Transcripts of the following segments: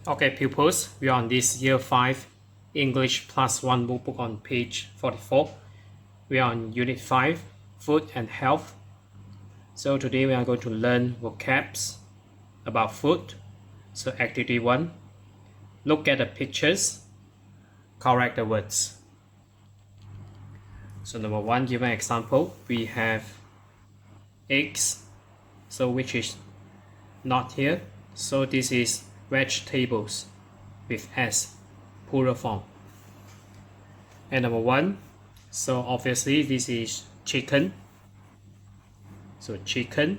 Okay, pupils, we are on this Year 5 English Plus 1 workbook on page 44. We are on Unit 5, Food and Health. So today we are going to learn vocabs about food. So activity 1, look at the pictures, correct the words. So number 1, given example, we have eggs, so which is not here. So this is vegetables with S, plural form. And number 1, so obviously this is chicken. So chicken,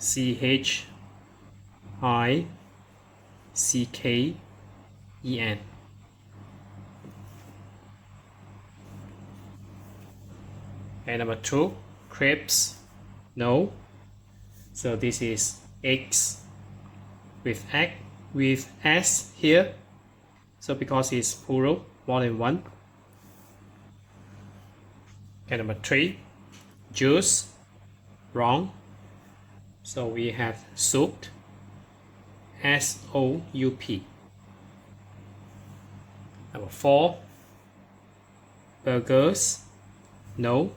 CHICKEN. And number 2, crepes, no. So this is eggs with S here. So because it's plural, more than one. And number 3, juice, wrong. So we have soup, SOUP. Number 4, burgers, no.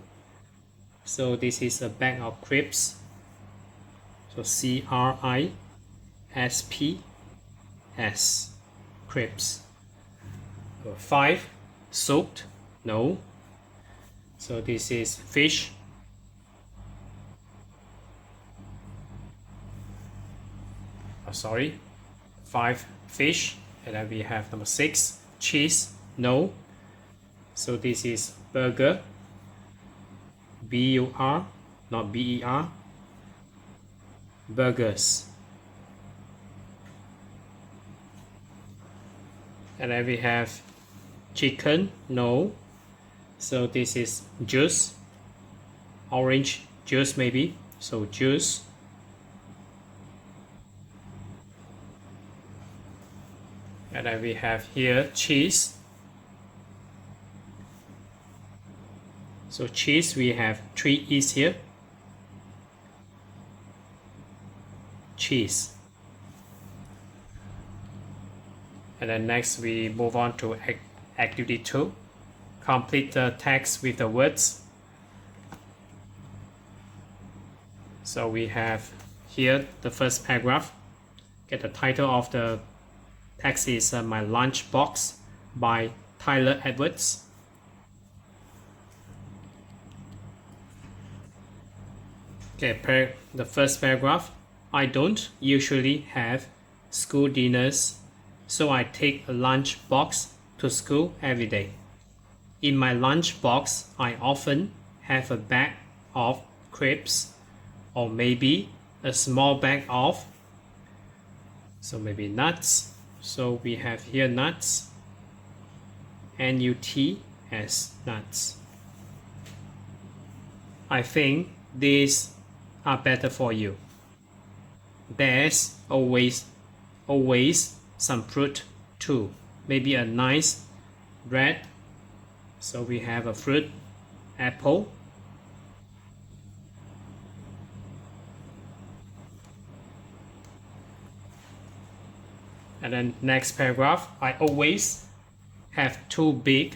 So this is a bag of crisps. So CRISPS, crisps. Number 5, soup, no. So this is fish. Oh, sorry, 5, fish. And then we have number 6, cheese, no. So this is burger, BUR, not BER, burgers. And then we have chicken, no. So this is juice, orange juice maybe, so juice. And then we have here cheese. So cheese, we have 3 E's here. Cheese. And then next we move on to activity 2. Complete the text with the words. So we have here the first paragraph. Get the title of the text is My Lunchbox by Tyler Edwards. Okay, the first paragraph. I don't usually have school dinners, so I take a lunch box to school every day. In my lunch box, I often have a bag of crisps or maybe a small bag of, so maybe nuts. So we have here nuts, NUTS, nuts. I think these are better for you. There's always some fruit too. Maybe a nice red. So we have a fruit, apple. And then next paragraph, I always have too big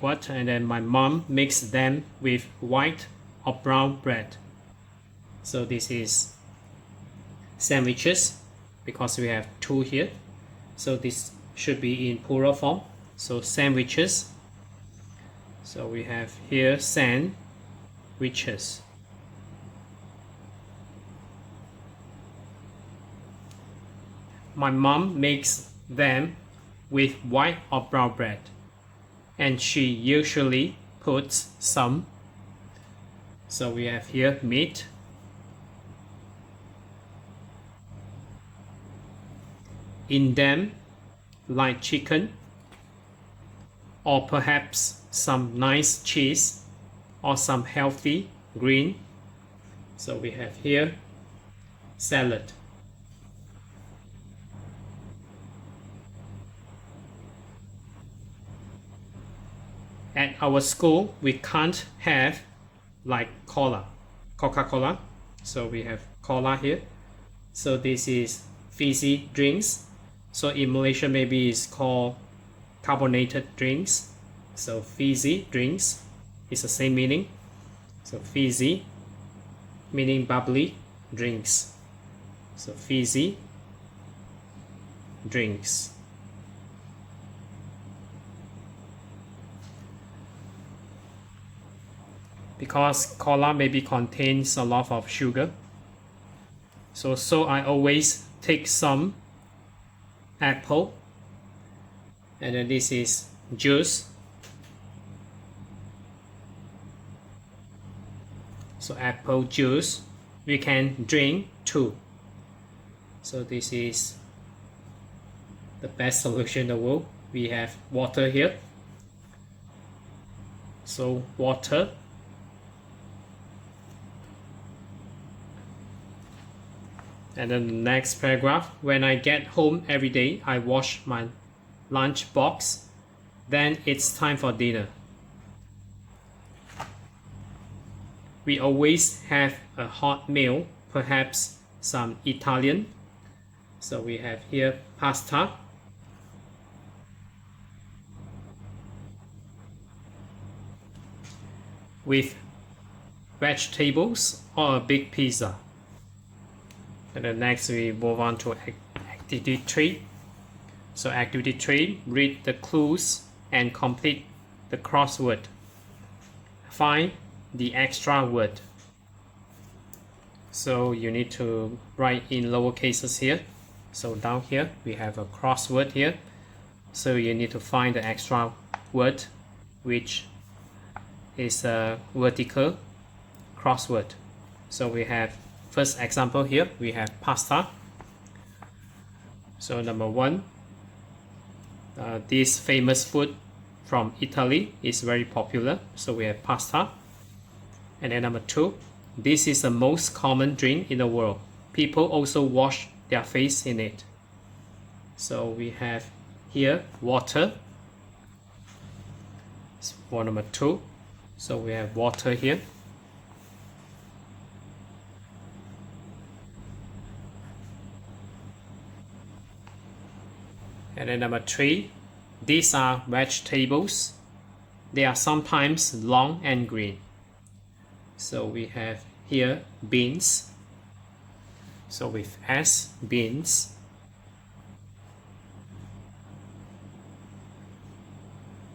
what? And then my mom makes them with white or brown bread. So this is sandwiches, because we have 2 here. So this should be in plural form. So sandwiches. So we have here sandwiches. My mom makes them with white or brown bread, and she usually puts some. So we have here meat, in them, like chicken, or perhaps some nice cheese or some healthy green. So we have here salad. At our school, we can't have like Coca-Cola. So we have cola here. So this is fizzy drinks. So in Malaysia maybe it's called carbonated drinks. So fizzy drinks is the same meaning. So fizzy meaning bubbly drinks. So fizzy drinks. Because cola maybe contains a lot of sugar. So I always take some apple, and then this is juice. So apple juice we can drink too. So this is the best solution in the world. We have water here. So water. And then the next paragraph, when I get home every day, I wash my lunch box. Then it's time for dinner. We always have a hot meal, perhaps some Italian. So we have here pasta. With vegetables or a big pizza. And then next we move on to activity 3. So activity 3, read the clues and complete the crossword. Find the extra word. So you need to write in lower cases here. So down here we have a crossword here. So you need to find the extra word, which is a vertical crossword. So we have first example here, we have pasta. So number 1, this famous food from Italy is very popular. So we have pasta. And then number 2, this is the most common drink in the world. People also wash their face in it. So we have here water. For number 2, so we have water here. And then number 3, these are vegetables. They are sometimes long and green. So we have here beans. So with S, beans.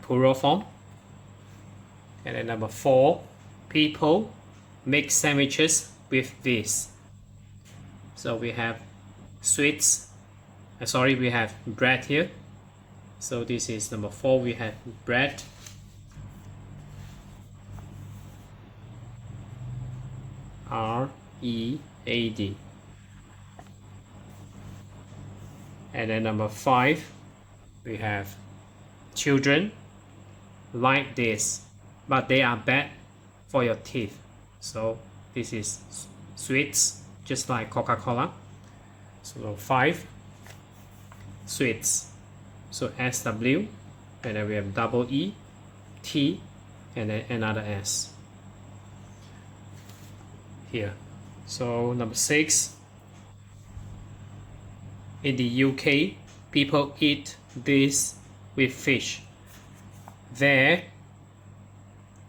Plural form. And then number 4, people make sandwiches with this. So we have sweets. We have bread here. So this is number 4, we have bread. R-E-A-D. And then number 5, we have children like this, but they are bad for your teeth. So this is sweets, just like Coca-Cola. So 5, sweets. So SW, and then we have double E, T, and then another S here. So number 6, in the UK, people eat this with fish. They're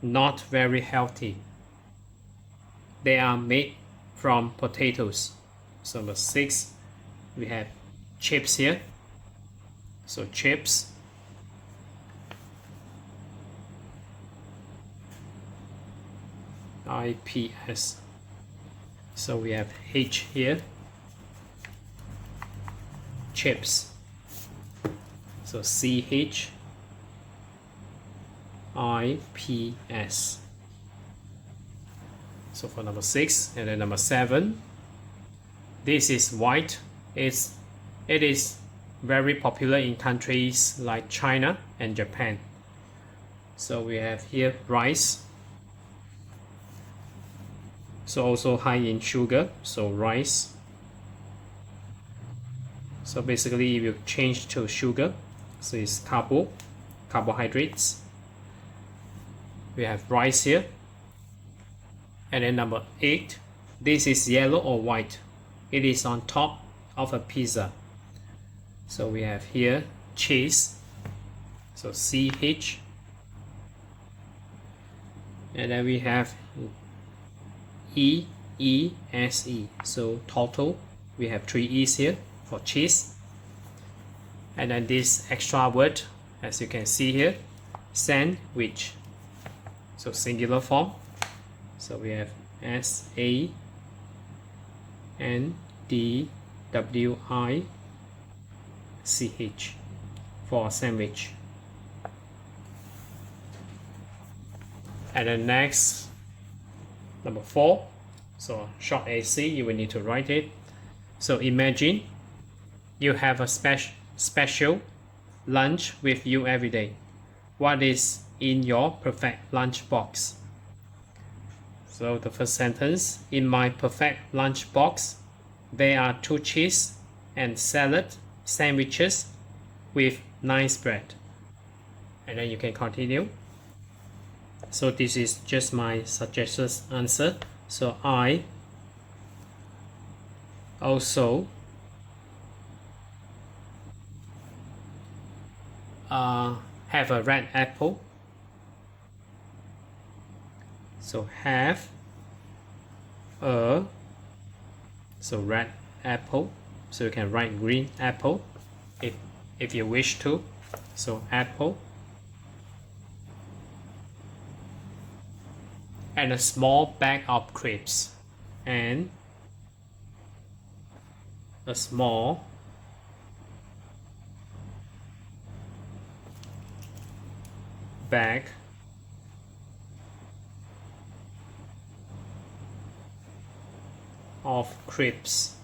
not very healthy. They are made from potatoes. So number 6, we have chips here. So chips. IPS. So we have H here. Chips. So CH IPS. So for number 6, and then number 7, this is white. It is very popular in countries like China and Japan. So we have here rice. So also high in sugar, so rice. So basically if you change to sugar, so it's carbohydrates. We have rice here. And then number 8, this is yellow or white. it is on top of a pizza. So we have here cheese, so CH, and then we have EESE, so total we have 3 E's here for cheese. And then this extra word, as you can see here, sandwich, so singular form, so we have SANDWICH for sandwich. And then next, number 4, so short AC, you will need to write it. So imagine you have a special lunch with you every day. What is in your perfect lunch box? So the first sentence, in my perfect lunch box, there are 2 cheese and salad sandwiches with nice bread. And then you can continue. So this is just my suggested answer. So I also have a red apple. So have a, so red apple, so you can write green apple if you wish to. So apple, and a small bag of crisps, and a small bag of crisps.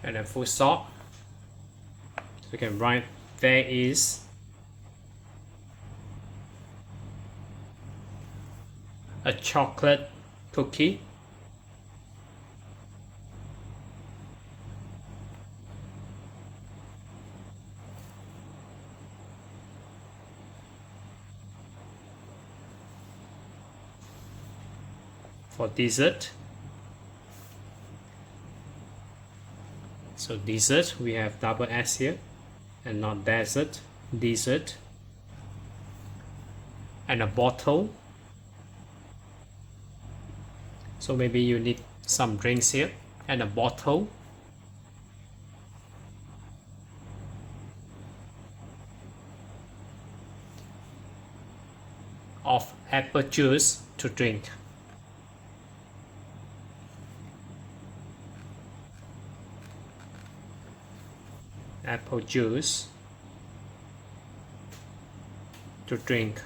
And then full stop. So you can write there is a chocolate cookie for dessert. So dessert, we have double S here and not desert, dessert. And a bottle, so maybe you need some drinks here, and a bottle of apple juice to drink. Apple juice to drink.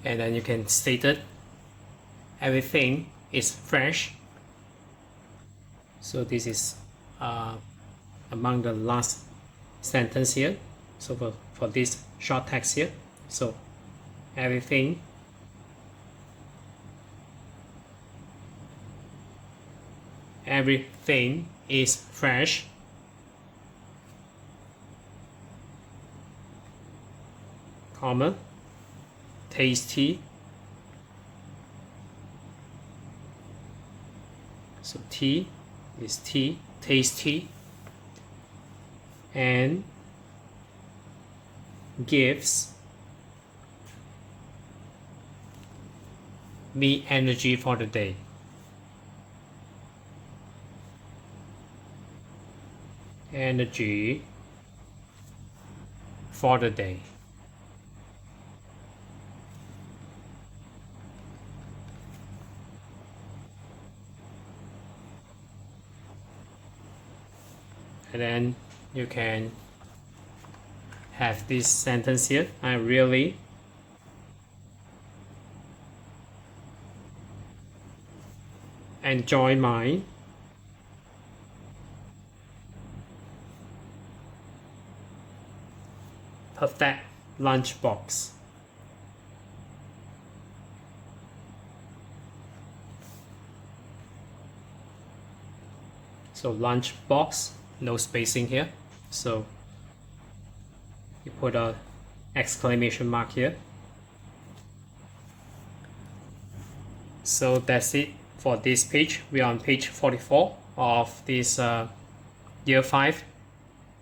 And then you can state it, everything is fresh. So this is among the last sentence here. So for this short text here, so everything is fresh, comma, tasty. So T is T, tasty, and gives me energy for the day. Energy for the day. And then you can have this sentence here, I really enjoy my perfect lunchbox. So lunchbox, no spacing here. So you put a exclamation mark here. So that's it for this page. We are on page 44 of this Year 5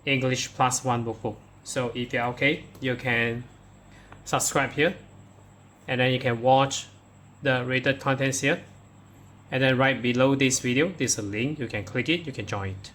English Plus 1 workbook. So if you're okay, you can subscribe here, and then you can watch the rated contents here, and then right below this video there's a link. You can click it, you can join it.